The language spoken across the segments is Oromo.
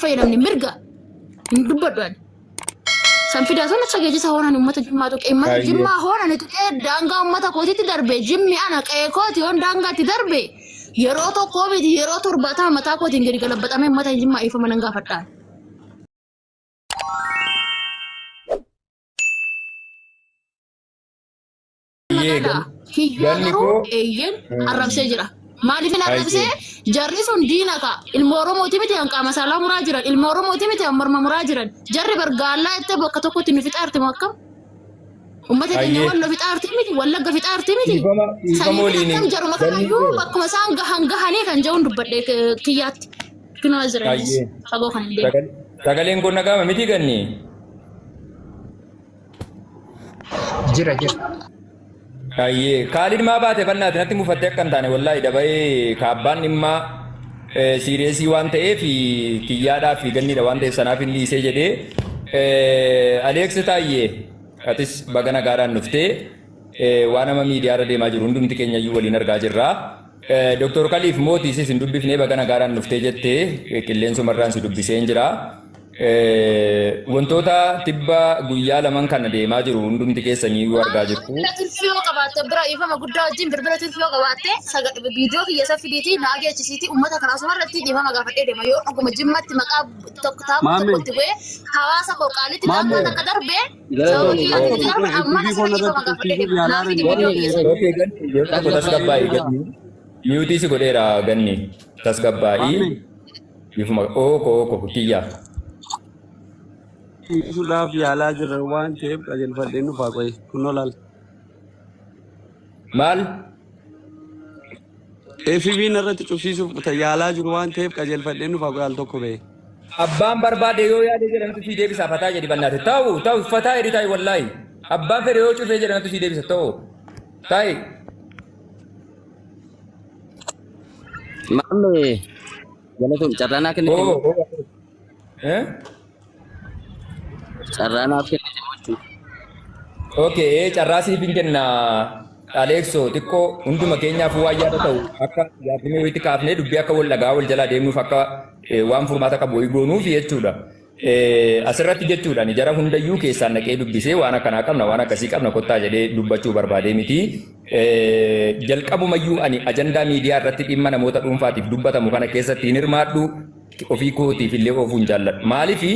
fayyadamne mirga hin dubbadhan. San fidaa sun sageejisa hoonaan uummata jimmaa tuqe uummata jimmaa hoonaan tuqee daangaa uummata kootiitti darbe jimmi ana qe'ee kooti yoon daangaatti darbe yeroo tokkoo miti yeroo torbaatama mataa kootiin gadi galabbaxamee uummata jimmaa ifama nan gaafadhaan. Hiyyoo garuu eeyyen arrabsee jira. Maaliif hin arrabsee jarri sun diina ka ilma Oromooti miti kan qaama saalaa muraa jiran ilma Oromooti miti kan morma muraa jiran jarri bargaallaa itti bakka tokkotti nu fixaarti moo akkam ummata keenya wallo fixaarti miti wallagga fixaarti miti sanyii akkam jaruma kanayyuu bakkuma isaan gahanii kan jedhuun dubbadhe kiyyaatti kinoo Izraa'elis fagoo kan hin deemu. Sagaleen kun nagaama miti ganni. Jira. Ayyee Khalid maa baate bannaati natti mufattee akkan taane wallahi dabalee kaabbaan dhimma siireesii waan ta'eef kiyyaadhaa fi ganniidha waan ta'eef sanaaf inni isee jedhee Aleeks Taayyee atis baga nagaadhaan dhuftee waan nama miidiyaarra deemaa jiru hundumti keenya iyyuu waliin argaa jirra. Dr. Khaliif mootiisis hin dubbifnee baga nagaadhaan dhuftee jettee qilleensumarraan si dubbisee hin jira. Wantoota tibba guyyaa laman kana deemaa jiru hundumti keessanii argaa jirtu. Tirfiyoo qabaatte bira ifama guddaa wajjin birbira tirfiyoo qabaatte viidiyoo kiyya saffidiitii naagee achisiitii uummata kanaa sumarratti dhiifama gaafadhee deema yoo dhuguma jimmatti maqaa tokkotti bu'ee hawaasa qooqaalitti daangaa takka darbee sababa kiyyaatti darbe amma asirra dhiifama gaafadhee deema naafni dhiifama tasgabbaa'ii miyuutii si godheera ganni tasgabbaa'ii dhiifama ooko kiyyaa. Sudah yaalaa jirra waan ta'eef qajeelfadheen dhufaa qoye kunoo laal. Maal? FB'n irratti cufsiisuuf yaalaa jiru waan ta'eef qajeelfadheen dhufaa qoye al tokko ba'e. Abbaan barbaade yoo yaade jedhamtu si deebisa fataa jedhi bannaate ta'u fataa edhi ta'i wallaahi abbaan fedhe yoo cufee jedhamtu si deebisa ta'u ta'i. Maamee galatoom carraanaa kennite. Carraanaaf kennite jechuudha. Okay, carraasiif hin kenna Aleekso xiqqoo hunduma keenyaaf waan yaada ta'u akka yaadnee walitti kaafnee dubbii akka wal dhagaa wal jalaa deemnuuf akka waan furmaata qabu goonuuf jechuudha. Asirratti jechuudhaan jara hundayyuu keessaan naqee dubbisee waan akkanaa qabna waan akkasii qabna kottaa jedhee dubbachuu barbaadee miti. Jalqabumayyuu ani ajandaa miidiyaa irratti dhimma namoota dhuunfaatiif dubbatamu kana keessatti hin hirmaadhu ofii kootiif illee ofuun jaalladhu. Maaliifi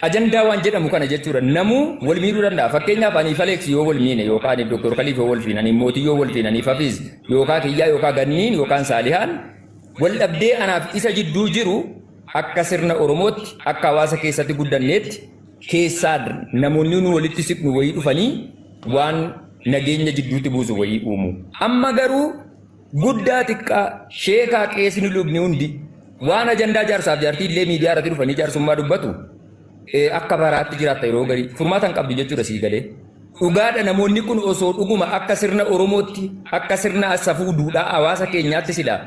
ajandaa waan jedhamu kana jechuudha namuu wal miidhuu danda'a. Fakkeenyaaf ani Aleeks yoo wal miine yookaan Dr. Khaliif yoo wal fiinan mootii yoo wal fiinan Hafiz yookaan Kiyyaa yookaan Ganniin yookaan Saalihaan wal dhabdee anaaf isa jidduu jiru akka sirna Oromootti akka hawaasa keessatti guddanneetti keessaa namoonni nu walitti siqnu wayii dhufanii waan nageenya jidduutti buusu wayii uumu. Amma garuu guddaa xiqqaa sheekaa qeesni lubni hundi waan ajandaa jaarsaaf jaartii illee miidiyaa irratti dhufanii jaarsummaa dubbatu. Akka baraatti jiraata yeroo garii furmaatan qabdu jechuudha sii galee. Dhugaadha namoonni kun osoo dhuguma akka sirna Oromootti akka sirna safuu duudhaa hawaasa keenyaatti sila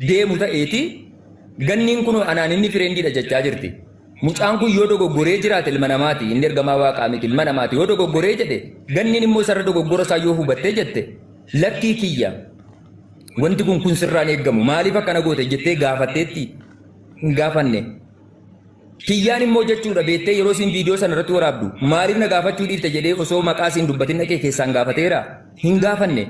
deemu ta'eeti Ganniin kun anaan inni fireendiidha jechaa jirti. Mucaan kun yoo dogoggoree jiraate ilma namaati inni ergamaa waaqaa miti ilma namaati yoo dogoggoree jedhe Ganniin immoo isarra dogoggora isaa yoo hubattee jette lakkii kiyya wanti kun sirraan eeggamu maaliif akkana goote jettee gaafatteetti hin gaafanne. Kiyyaan immoo jechuudha beektee yeroo isin viidiyoo sana irratti waraabdu maaliif na gaafachuu dhiifte jedhee osoo maqaa isin dubbatin dhaqee keessaan gaafateera hin gaafanne.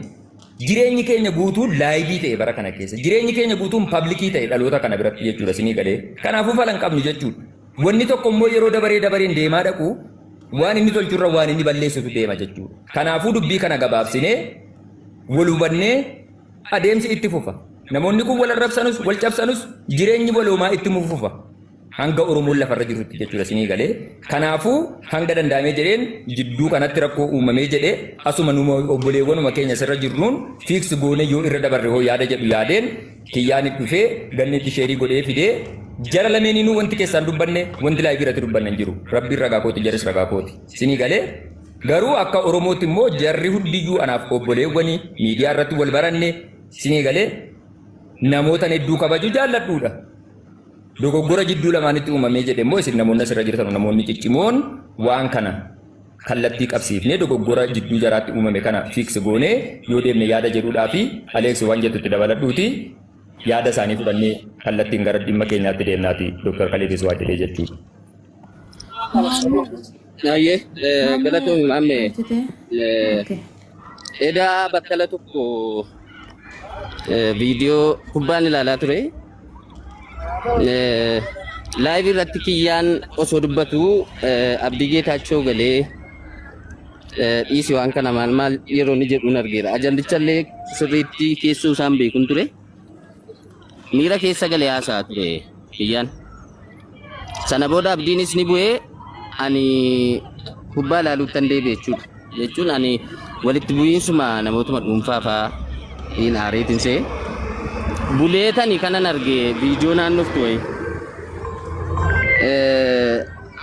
Jireenyi keenya guutuun laayivii ta'e bara kana keessa jireenyi keenya guutuun paablikii ta'e dhaloota kana biratti jechuudha isinii galee kanaafuu falan qabnu jechuudha. Wanni tokko immoo yeroo dabareen deemaa dhaqu waan inni tolchurra waan inni balleessutu deema jechuudha. Kanaafuu dubbii kana gabaabsinee wal hubannee adeemsi itti fufa. Namoonni kun wal arrabsanus wal cabsanus jireenyi waloomaa itti fufa. Hanga Oromoon lafarra jirutti jechuudha isinii galee kanaafuu hanga danda'amee jedheen jidduu kanatti rakkoo uumamee jedhee asuma numa obboleewwanuma keenya sirra jirruun fiiks goonee yoo irra dabarre hoo yaada jedhu yaadeen Kiyyaan dhufee Ganniitti sheerii godhee fidee jara lameeninuu wanti keessaan dubbanne wanti laayivii irratti dubbanne hin jiru rabbiin ragaa kooti jaris ragaa kooti isinii galee garuu akka Oromootti immoo jarri hundiyyuu anaaf obboleewwanii miidiyaa irratti wal baranne isinii galee namoota hedduu kabajuu jaalladhuudha. Dogoggora jidduu lamaanitti uumamee jedhe immoo isin namoonni asirra jirtan namoonni ciccimoon waan kana kallattii qabsiifnee dogoggora jidduu jaraatti uumame kana fiiks goonee yoo deemne yaada jedhuudhaa fi Aleeks waan jettutti dabaladhuuti yaada isaanii fudhannee kallattiin gara dhimma keenyaatti deemnaati Dr. Khalidis waa jedhee jechuudha. Ayyee galatoomii maamme edaa battala tokko viidiyoo kubbaan ilaalaa ture. Live irratti kiyyaan osoo dubbatu Abdii Geetaachoo galee dhiisi waan kana maal yeroo ni jedhuun argeera. Ajandichallee sirriitti keessoo isaan beekun ture. Miira keessa galee haasaa ture kiyyaan. Sana booda Abdiinis ni bu'ee ani kubbaa ilaaluuttan deebi'e jechuudha. Jechuun ani walitti bu'iinsuma namootuma dhuunfaa fa'aa hin aareetiin see. Buleetani kanan arge viidiyoo naannoftu wayi.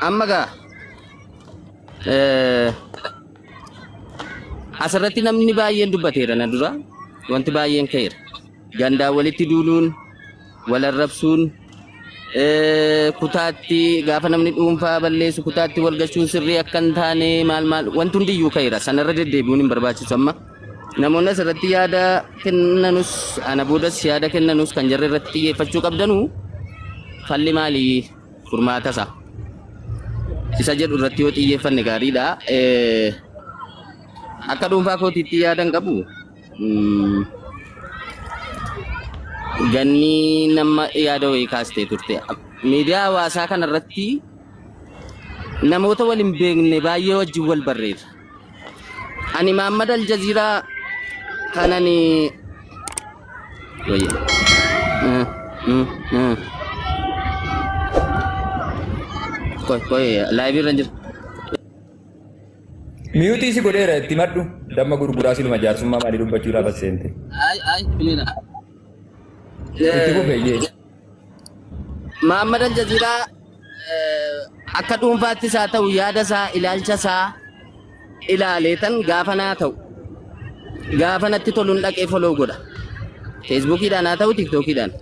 Amma gaa asirratti namni baay'een dubbateera na dura wanti baay'een ka'eera. Gandaa walitti duuluun, wal arrabsuun, kutaatti gaafa namni dhuunfaa balleessu kutaatti wal gashuun sirrii akka hin taane maal wanti hundiyyuu ka'eera. Sanarra deddeebi'uun hin barbaachisu amma. Namoonni asirratti yaada kennanus ana boodas yaada kennanus kan jarri irratti xiyyeeffachuu qabdanu falli maalii furmaata isaa isa jedhu irratti yoo xiyyeeffanne gaariidha. Akka dhuunfaa kootiitti yaadan qabu ganni nama yaada wayii kaastee turte miidiyaa hawaasaa kanarratti namoota wal hin beekne baay'ee wajjin wal barreera. Ani Muhammad Aljaziiraa kanani wayya koy live irra jiru. Miyuutii si godheera itti maddu damma gurguraa siluma jaarsummaa maalii dubbachuudhaaf as seente. Ay bilina. Itti kufeeyyee. Muhammad Aljaziiraa akka dhuunfaattis haa ta'u yaada isaa ilaalcha isaa ilaaleetan gaafa naa ta'u gaafa natti toluun dhaqee follow godha. Facebookiidhaan haa ta'u TikTokiidhaan.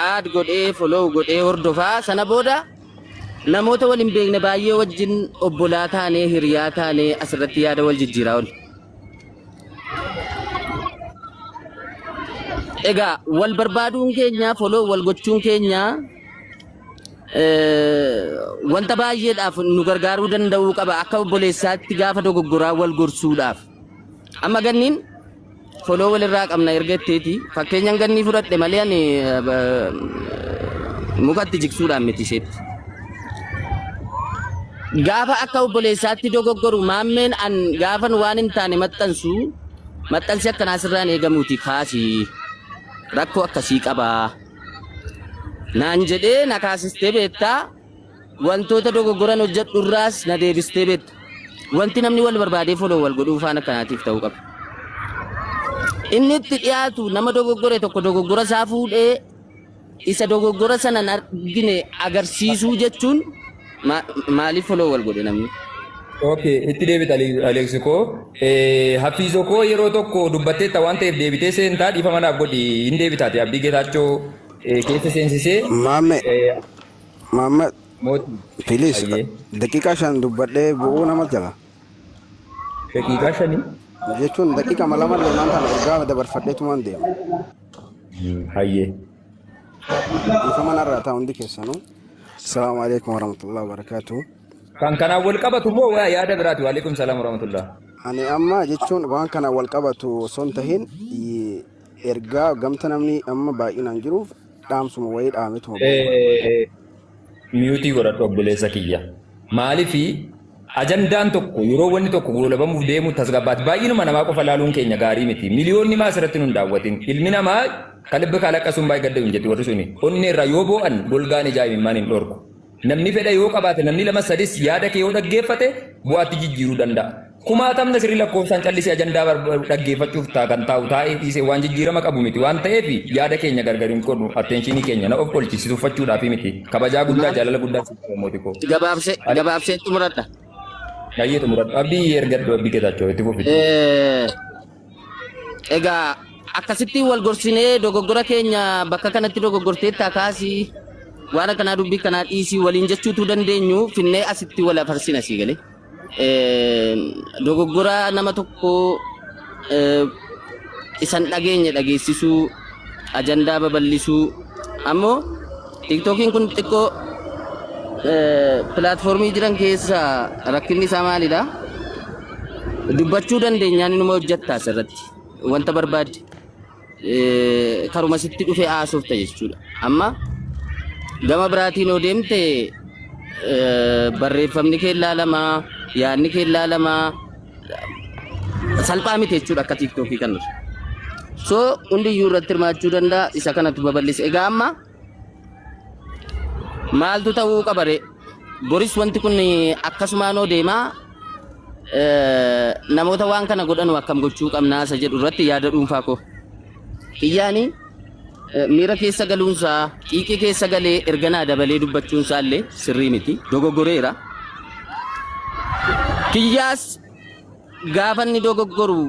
Aad godhee follow godhee hordofaa sana booda namoota wal hin beekne baay'ee wajjin obbolaa taanee hiriyaa taanee asirratti yaada wal jijjiiraa oolu. Egaa wal barbaaduun keenya follow wal gochuun keenya wanta baay'eedhaaf nu gargaaruu danda'uu qaba akka obboleessaatti gaafa dogoggoraa wal gorsuudhaaf. Amma ganniin follow walirraa qabna erga itteeti fakkeenyaan gannii fudhadhe malee ani mukatti jigsuudhaan miti isheetti. Gaafa akka obboleessaatti dogoggoru maammeen an gaafan waan hin taane maxxansi akkanaa sirraan eegamuuti kaasii rakkoo akkasii qabaa. Naan jedhee na kaasistee beektaa wantoota dogoggoran hojjedhurraas na deebistee beekta. Wanti namni wal barbaadee follow wal godhuu faana kanaatiif ta'uu qaba. Inni itti dhiyaatu nama dogoggore tokko dogoggora isaa fuudhee isa dogoggora sana argine agarsiisuu jechuun maaliif follow wal godhe namni? Okay, itti deebita Alexiko. Hafiizoo koo yeroo tokko dubbatteetta waan ta'eef deebitee seentaa dhiifama naaf godhi hin deebitaate Abdii Geetaachoo keessa seensisee. Maamma Filis daqiiqaa 5 dubbadhee bu'uu nama jala. Daqiiqaa 5? Jechuun daqiiqaa 2 loonaan taana ergaa dabarfadheetumaan deema. Hayyee. Dhiifama narraa ta'a hundi keessanuu. Assalamu alaikum warahmatullahi wabarakatuh. Kan kanaan wal qabatu moo waa yaada biraati? Waalaikum salaam warahmatullah. Ani amma jechuun waan kanaan wal qabatu osoo hin tahin ergaa gamta namni amma baay'inaan jiruuf dhaamsuma wayii dhaametu. Miyuutii godhadhu obboleessa kiyya. Maaliifi ajandaan tokko yeroo wanni tokko goolabamuuf deemu tasgabbaatti baay'inuma namaa qofa laaluun keenya gaarii miti. Miliyoonni maa asirratti nun daawwatin. Ilmi namaa kalibba kalaqqasuun baay'ee gadda hin jetti warri suni. Onni irraa yoo boo'an golgaan ijaa'imimmaan hin dhorku. Namni fedha yoo qabaate namni lama sadis yaada kee yoo dhaggeeffate bu'aatti jijjiiruu danda'a. Kumaatamna sirrii lakkoofsaan callisee ajandaa dhaggeeffachuuf kan taa'u taa'ee dhiisee waan jijjiirama qabu miti waan ta'eef yaada keenya gargariin godhu attenshinii keenya na of qolchisiisuuffachuudhaaf miti. Kabajaa guddaa jaalala guddaa mootii koo. Gabaabsee xumuradha. Baay'ee xumuradha. Abdii ergadhu Abdii Geetaachoo itti fufi. Egaa akkasitti wal gorsinee dogoggora keenya bakka kanatti dogoggortee taakaasii waan akkanaa dubbii kanaa dhiisii waliin jechuutu dandeenyu finnee asitti wal afarsina sii galee. Dogoggora nama tokko isan dhageenye dhageessisuu ajandaa babal'isuu ammoo tiktokiin kun xiqqoo pilaatfoormii jiran keessa rakkinni isaa maalidha dubbachuu dandeenyaan inuma hojjettaa asirratti wanta barbaadde karuma sitti dhufe haasofta jechuudha amma gama biraatiin yoo deemte barreeffamni kee ilaalamaa yaadni kee ilaalamaa salphaa miti jechuudha akka tiktokii kanarra so hundiyyuu irratti hirmaachuu danda'a isa kanatu babal'ise egaa amma maaltu ta'uu qabare boris wanti kun akkasumaanoo deemaa namoota waan kana godhanu akkam gochuu qabnaa isa jedhu irratti yaada dhuunfaa koo kiyyaani miira keessa galuunsaa xiiqii keessa galee erganaa dabalee dubbachuunsaa illee sirrii miti dogoggoreera kiyyaas gaafa inni dogoggoru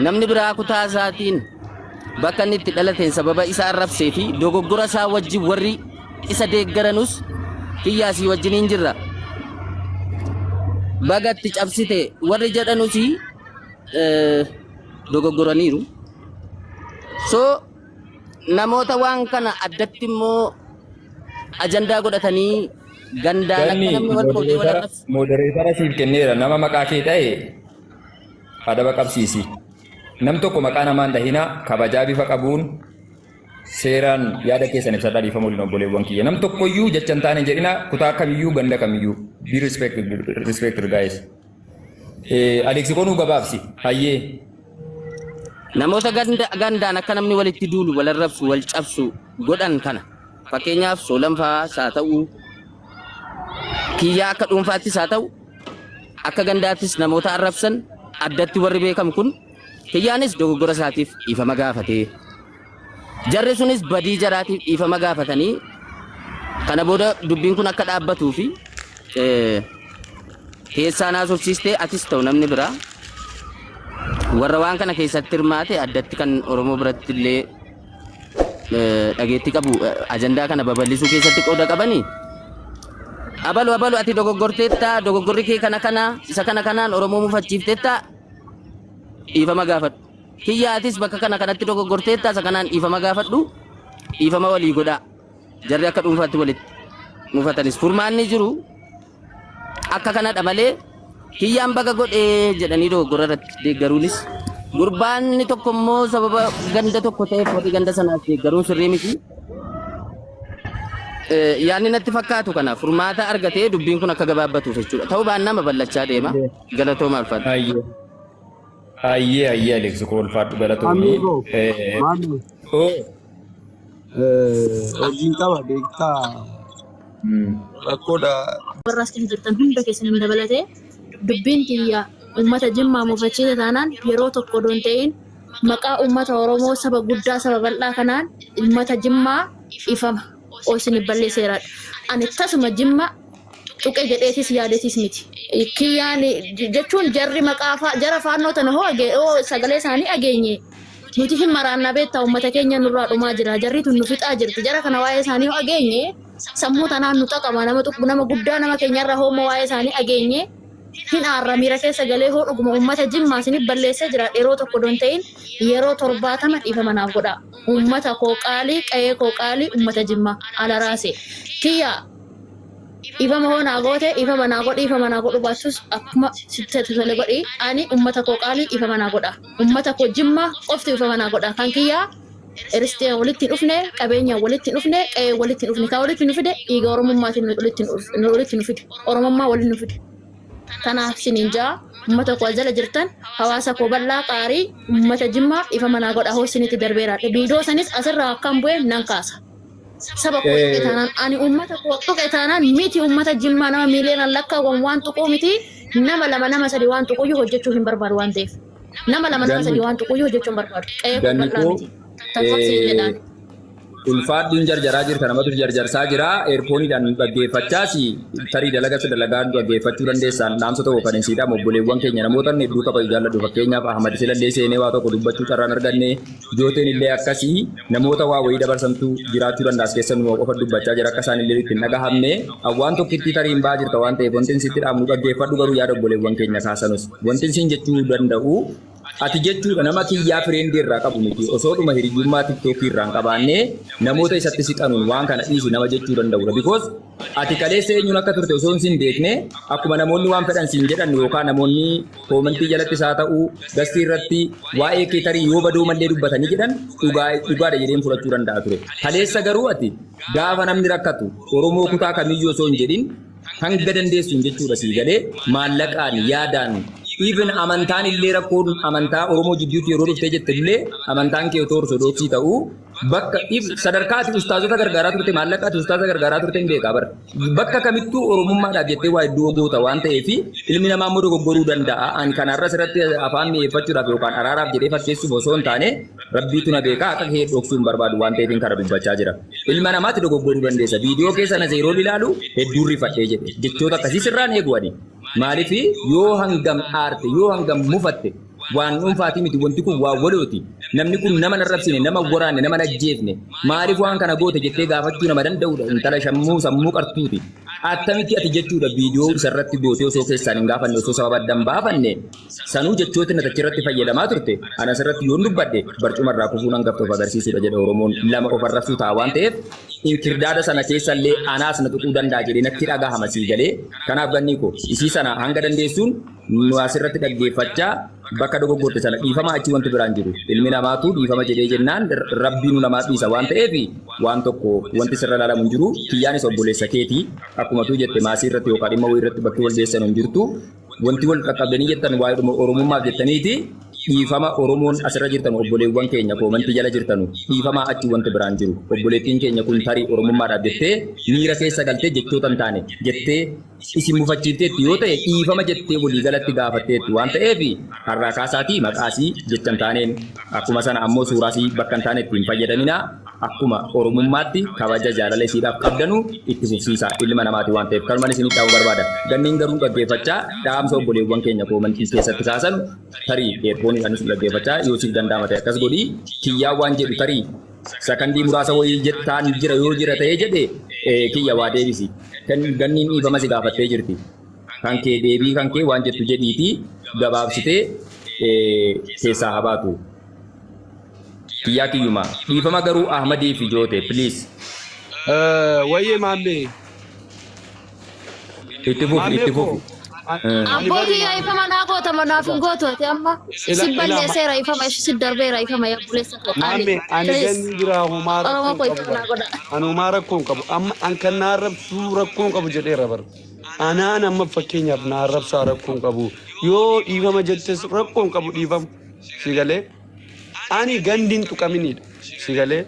namni biraa kutaa isaatiin bakka inni itti dhalateen sababa isaa arrabsee fi dogoggora isaa wajjin warri isa deeggaranus kiyyaasii wajjin hin jirra bagatti cabsite warri jedhanus dogoggoraniiru so namoota waan kana addatti immoo ajandaa godhatanii gandaan akka namni wal qoodee wal arrabsu modereetara siif kenneera nama maqaa kee ta'e adaba qabsiisi nam tokko maqaa namaan dahinaa kabajaa bifa qabuun seeraan yaada keessan ibsadhaa dhiifama waliin obboleewwan kiyya nam tokkoyyuu jecha hin taane jedhina kutaa kamiyyuu ganda kamiyyuu be respected guys Aleksi konuu gabaabsi hayyee namoota gandaan akka namni walitti duulu wal arrabsu wal cabsu godhan kana fakkeenyaaf Soolanfaa saa ta'u kiyyaa akka dhuunfaattis haa ta'u akka gandaattis namoota arrabsan addatti warri beekam kun kiyyaanis dogoggora isaatiif dhiifama gaafatee jarri sunis badii jaraatiif dhiifama gaafatanii kana booda dubbiin kun akka dhaabbatuu fi keessaa naasofsiistee atis ta'u namni biraa warra waan kana keessatti hirmaate addatti kan Oromoo biratti illee dhageetti qabu ajandaa kana babal'isuu keessatti qooda qabanii abalu ati dogoggorteetta dogoggorri kee kana isa kanaan Oromoo mufachiifteetta dhiifama gaafadhu kiyyaatis bakka kanatti dogoggorteetta isa kanaan dhiifama gaafadhu dhiifama walii godhaa jarri akka dhuunfaatti walitti mufatanis furmaanni jiru akka kanadha malee kiyyaan baga godhee jedhanii dogoggora irratti deeggaruunis gurbaanni tokko immoo sababa ganda tokko ta'eef warri ganda sanaaf deeggaruun sirrii miti yaanni natti fakkaatu kana furmaata argatee dubbiin kun akka gabaabbatuuf jechuudha ta'uu baannaa babal'achaa deema galatoo maal fadha hayyee Aleksi koo ulfaadhu galatoomii hojiin qaba beektaa rakkoodha warraas keessa jirtan hunda keessan hin dabalatee dubbiin kiyya ummata Jimmaa mufachiisa taanaan yeroo tokko doon ta'in maqaa ummata Oromoo saba guddaa saba bal'aa kanaan ummata Jimmaa ifama osin balleesseeraadha ani tasuma Jimmaa tuqee jedheetis yaadeetis miti kiyyaan jechuun jarri maqaa jara faannoo tana hoo sagalee isaanii ageenye nuti hin maraannaa beektaa ummata keenya nurraa dhumaa jira jarri tun nu fixaa jirti jara kana waa'ee isaanii hoo ageenye sammuu tanaan nu xaqama nama guddaa nama keenyarra hooma waa'ee isaanii ageenye hin aarra miira keessa galee hoo dhuguma ummata Jimmaa isinif balleessee jira yeroo tokko doon ta'in yeroo 70 dhiifama naaf godha ummata koo qaalii qe'ee koo qaalii ummata Jimmaa ala raase kiyya ifama hoo naa goote ifama naa godhu baatus akkuma sitti tole godhi ani ummata koo qaalii ifama naa godha ummata koo Jimmaa qofti ifama naa godha kan kiyya Eristee walitti dhufne qabeenya walitti dhufne qe'ee walitti dhufne ka walitti dhufne dhiiga Oromommaatiin walitti dhufne Oromummaa walitti dhufne kanaaf sininjaa ummata koo jala jirtan hawaasa koo bal'aa qaarii ummata Jimmaa ifama naa godha hoo sinitti darbeeraadha viidiyoo sanis asirraa akkam bu'e nan kaasa saba koo taanaan ani ummata koo tuqe taanaan miti ummata Jimmaa nama miiliyoonaan lakkaawwan waan tuquu miti nama lama nama sadi waan tuquyyuu hojjechuu hin barbaadu waan ta'eef nama lama nama sadi waan tuquyyuu hojjechuu hin barbaadu qe'ee koo bal'aa miti tanfaqsee jedhaan ulfaadduun jarjaraa jirta namatu jarjarsaa jira eerpooniidhaan dhaggeeffachaas tarii dalagaa dalagaan dhaggeeffachuu dandeessaan dhaamsa tokko kan hin siidhamu obboleewwan keenya namoota hedduu qaba jaalladhu fakkeenyaaf Ahmad Silallee seenee waa tokko dubbachuu carraan arganne jooteen illee akkasii namoota waa wayii dabarsantu jiraachuu dandaas keessanuma qofa dubbachaa jira akka isaan illee ittiin dhagahamne waan tokkitti tarii hin baa jirta waan ta'eef wanti sitti dhaamnu dhaggeeffadhu garuu yaada obboleewwan keenya kaasanus wanti isin jechuu danda'u ati jechuudha nama kiyyaa fireendii irraa qabu miti osoodhuma hiriyyummaa tiktookii irraan qabaannee namoota isatti siqanuun waan kana dhiisi nama jechuu danda'udha because ati kaleessa eenyuun akka turte osoo hin beekne akkuma namoonni waan fedhan siin jedhan yookaan namoonni koomentii jalatti isaa ta'uu gastii irratti waa'ee kee tarii yoo badoo mallee dubbatanii jedhan dhugaadha jedheen fudhachuu danda'a ture kaleessa garuu ati gaafa namni rakkatu Oromoo kutaa kamiyyuu osoo hin jedhin hanga dandeessuun jechuudha sii galee maallaqaan yaadaan even amantaan illee rakkoon amantaa Oromoo jidduutti yeroo dhuftee jette illee amantaan kee otoo ortodoksii ta'uu bakka sadarkaati ustaazota gargaaraa turte maallaqaati ustaaza gargaaraa turte hin beekaa bara bakka kamittuu Oromummaadhaaf jettee waa iddoo goota waan ta'eef ilmi namaa immoo dogoggoruu danda'a ani kanarra irratti afaan mi'eeffachuudhaaf yookaan araaraaf jedhee fakkeessuuf osoo hin taane rabbiitu na beekaa akka kee dhoksuu hin barbaadu waan ta'eef kana dubbachaa jira ilma namaatti dogoggoruu dandeessa viidiyoo keessa na zeeroo ilaalu hedduu rifadhee jedhe jechoota akkasii sirraan eeguwani maaliif yoo hangam aarte yoo hangam mufatte waan dhuunfaati miti wanti kun waa walooti namni kun nama narrabsine nama waraanne nama najjeefne maaliif waan kana goote jettee gaafachuu nama danda'udha intala sammuu qartuuti attamitti ati jechuudha viidiyoo isarratti gootee osoo keessaan hin gaafanne osoo sababa addan baafanne sanuu jechooti na tachirratti fayyadamaa turte anas irratti yoon dubbadde barcumarraa kufuun hangaftoof agarsiisudha jedha Oromoon lama of arrabsuu ta'a waan ta'eef kirdaada sana keessallee anaas na tuquu danda'a jedhee natti dhagahama sii galee kanaaf gannii koo isii sana hanga dandeessuun nu asirratti dhaggeeffachaa bakka dogoggorte sana dhiifama achi wanti biraan jiru ilmi namaatu dhiifama jedhee jennaan rabbiinu namaa dhiisa waan ta'eef waan tokko wanti sirra ilaalamu hin jiru kiyyaanis obboleessa keetii akkuma tuu jette maasii irratti yookaan dhimma wayii irratti bakki wal geessan hin jirtu wanti wal qaqqabdanii jettan waa'ee Oromummaaf jettaniiti dhiifama Oromoon asirra jirtan obboleewwan keenya koomentii jala jirtanu dhiifama achi wanti biraan jiru obboleettiin keenya kun tarii Oromummaadhaaf jettee miira keessa galtee jechoota hin taane jettee isin mufachiifteetti yoo ta'e dhiifama jettee walii galatti gaafatteetti waan ta'eef har'aa kaasaatii maqaasii jechan taaneen akkuma sana ammoo suuraasii bakka hin taane ittiin fayyadaminaa akkuma Oromummaatti kabaja jaalala isiidhaaf qabdanu itti fufsiisaa ilma namaati waan ta'eef kanumaan isinii dhaamuu barbaada ganniin garuu dhaggeeffachaa dhaamsa obboleewwan keenya koomentii keessatti kaasan tarii eerpoonii anis dhaggeeffachaa yoo siif danda'ama ta'e akkas godhii kiyyaa waan jedhu tarii sakandii muraasa wayii jettaan jira yoo jira ta'ee jedhe kiyya waa deebisi ganniin dhiifama si gaafattee jirti kan kee deebii kan kee waan jettu jedhiitii gabaabsitee keessaa habaatu kiyyaa kiyyuma dhiifama garuu Ahmadii fi joote please wayyee maammee itti fufu abbootii ifama naa goota manaaf hin gootooti amma si balleesseera ifama si darbeera ifama yaa buleessa koo maammee ani ganni jira humaa rakkoon qabu amma an kan naa arrabsuu rakkoon qabu jedheera bara anaan amma fakkeenyaaf naa arrabsaa rakkoon qabu yoo dhiifama jettes rakkoon qabu dhiifama si galee ani gandiin tuqaminidha si galee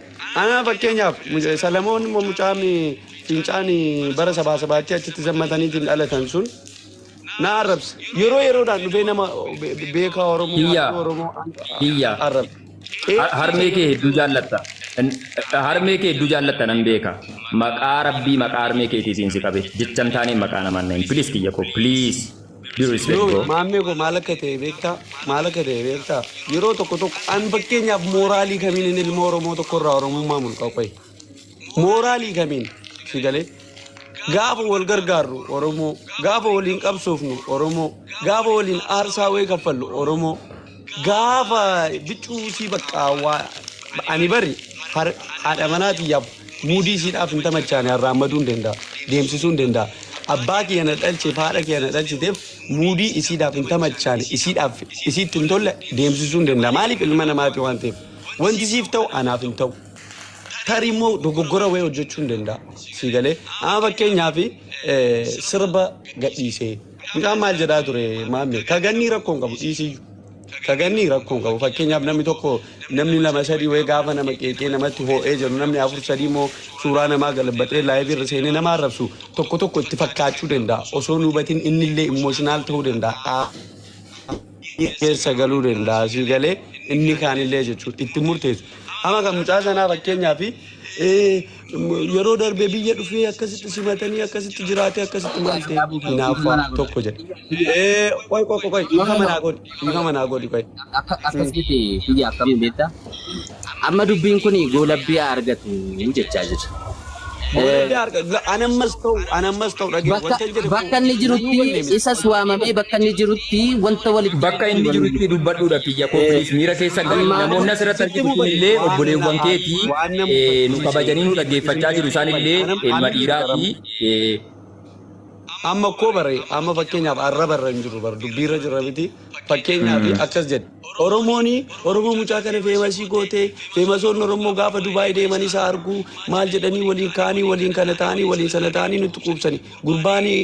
ana fakkeenyaaf Salamoon mucaan fincaan bara sabaasabaatti achitti zammataniitiin dhalatan sun na arrabsa yeroodhaan dhufee nama beekaa Oromoo arrabsa harmee kee hedduu jaallatta nan beeka maqaa rabbii maqaa harmee keetiitiin si qabe jechan taaneen maqaa namaan na'in please kiyya koo please maammee koo maal akka ta'e beektaa yeroo tokko an fakkeenyaaf mooraalii kamiin ilma Oromoo tokkorraa Oromummaa mulqaa qoy mooraalii kamiin si galee gaafa wal gargaarru Oromoo gaafa waliin qabsoofnu Oromoo gaafa waliin aarsaa wayii kaffallu Oromoo gaafa bicuusii bakka ani bari haadha manaatiyaaf muudii isiidhaaf hin tamachaane harraammaduu hin danda'a deemsisuu hin danda'a abbaa kiyana dhalche haadha kiyana dhalchiteef muudii isiidhaaf hin tamachaane isiitti hin tolle deemsisuu hin danda'a maaliif ilma namaati waan ta'eef wanti siif ta'u anaaf hin ta'u tarii immoo dogoggora wayii hojjechuu hin danda'a si galee amma fakkeenyaaf sirba gadhiisee mucaan maal jedhaa ture maammee kagannii rakkoon qabu dhiisiyyuu kagannii rakkoon qabu fakkeenyaaf namni lama sadii wayii gaafa nama qeexee namatti hoo'ee jiru namni afur sadii immoo suuraa namaa galabbatee laayivii irra seenee nama arrabsu tokko itti fakkaachuu danda'a osoo nu hubatiin innillee imooshinaal ta'uu danda'a keessa galuu danda'a si galee inni kaanillee jechuudha itti murteessu Ama kan mucaa sanaa fakkeenyaaf yeroo darbe biyya dhufee akkasitti simatanii akkasitti jiraatee akkasitti maal ta'e hinaaffaa tokko jedhe. Qoy hiika manaa godhi qoy. Akkasitti biyya akkam beektaa? Amma dubbiin kun goolabbii argatu jechaa jira. Anammas ta'u dhagee wanta jedhe. Bakka inni jirutti isas waamamee bakka inni jirutti wanta walitti. Bakka inni jirutti dubbadhuudha biyya koofiis miira keessa galii namoonni asirratti arginu illee obboleewwan keetii nu kabajanii nu dhaggeeffachaa jiru isaan illee ilma dhiiraa fi amma koo bare amma fakkeenyaaf arraba hin jiru bar dubbiirra jira miti fakkeenyaaf akkas jedhe Oromoo mucaa kana feemasii gootee feemasoonni Oromoo gaafa Dubaay deemanii isaa argu maal jedhanii waliin kaanii waliin kana ta'anii waliin sana ta'anii nutti quubsanii gurbaanii